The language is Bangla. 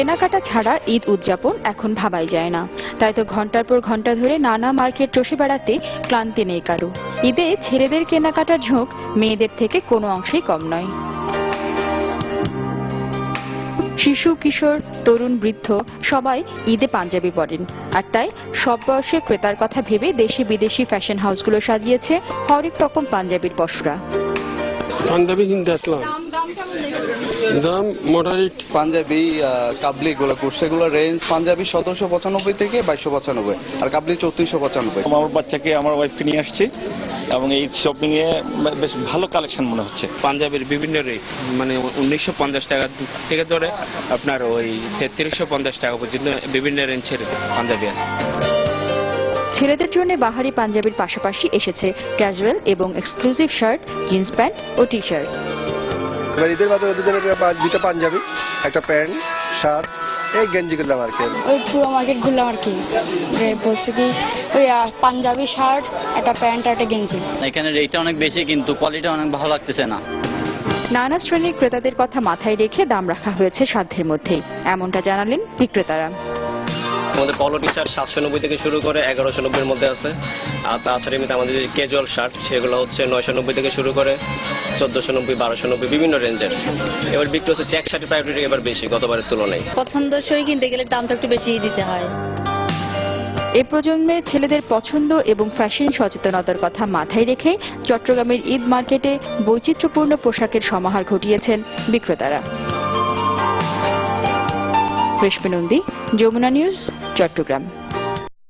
কেনাকাটা ছাড়া ঈদ উদযাপন এখন ভাবাই যায় না। তাই তো ঘন্টার পর ঘন্টা ধরে নানা মার্কেট চষে বেড়াতে ক্লান্তি নেই কারো। ঈদে ছেলেদের কেনাকাটার ঝোঁক মেয়েদের থেকে কোনো অংশেই কম নয়। শিশু, কিশোর, তরুণ, বৃদ্ধ সবাই ঈদে পাঞ্জাবি পরেন। আর তাই সব বয়সে ক্রেতার কথা ভেবে দেশি বিদেশি ফ্যাশন হাউসগুলো সাজিয়েছে হরেক রকম পাঞ্জাবির পসরা। পাঞ্জাবি কিনতে আসলাম, দাম মোটামুটি। পাঞ্জাবি কাবলি গুলো সেগুলো রেঞ্জ পাঞ্জাবি 1795 থেকে 2295 আর কাবলি 3495। আমার বাচ্চাকে আমার ওয়াইফকে নিয়ে আসছি এবং এই শপিং এ বেশ ভালো কালেকশন মনে হচ্ছে। পাঞ্জাবির বিভিন্ন রেট, মানে 1950 টাকা থেকে ধরে আপনার ওই 3350 টাকা পর্যন্ত বিভিন্ন রেঞ্জের পাঞ্জাবি আছে। ছেলেদের জন্য বাহারি পাঞ্জাবির পাশাপাশি এসেছে ক্যাজুয়াল এবং এক্সক্লুসিভ শার্ট, জিন্স প্যান্ট ও টি শার্ট। ঈদের বাজারে ওদের জন্য দুটো পাঞ্জাবি, একটা প্যান্ট, শার্ট, এই গেঞ্জি কিনলাম আর কি। ওই পুরো মার্কেট ঘুরলাম আর কি, বলছে কি ওই পাঞ্জাবি শার্ট, একটা প্যান্ট আর একটা গেঞ্জি। এখানে রেটটা অনেক বেশি কিন্তু কোয়ালিটি অনেক ভালো লাগতেছে না। নানা শ্রেণীর ক্রেতাদের কথা মাথায় রেখে দাম রাখা হয়েছে সাধ্যের মধ্যেই, এমনটা জানালেন বিক্রেতারা। আমাদের পলো টি শার্ট 790 থেকে শুরু করে 1190 এর মধ্যে আছে। আর তাছাড়া এমনিতে আমাদের যে ক্যাজুয়াল শার্ট সেগুলো হচ্ছে 990 থেকে শুরু করে 1490, 1290 বিভিন্ন রেঞ্জের। এবার বিক্রি হচ্ছে চেক শার্টের প্রায়োরিটি এবার বেশি গতবারের তুলনায়। পছন্দসই কিনতে গেলে দামটা একটু বেশি দিতে হয়। এই প্রজন্মের ছেলেদের পছন্দ এবং ফ্যাশন সচেতনতার কথা মাথায় রেখে চট্টগ্রামের ঈদ মার্কেটে বৈচিত্র্যপূর্ণ পোশাকের সমাহার ঘটিয়েছেন বিক্রেতারা। রেশমি নন্দী, যমুনা নিউজ, চট্টগ্রাম।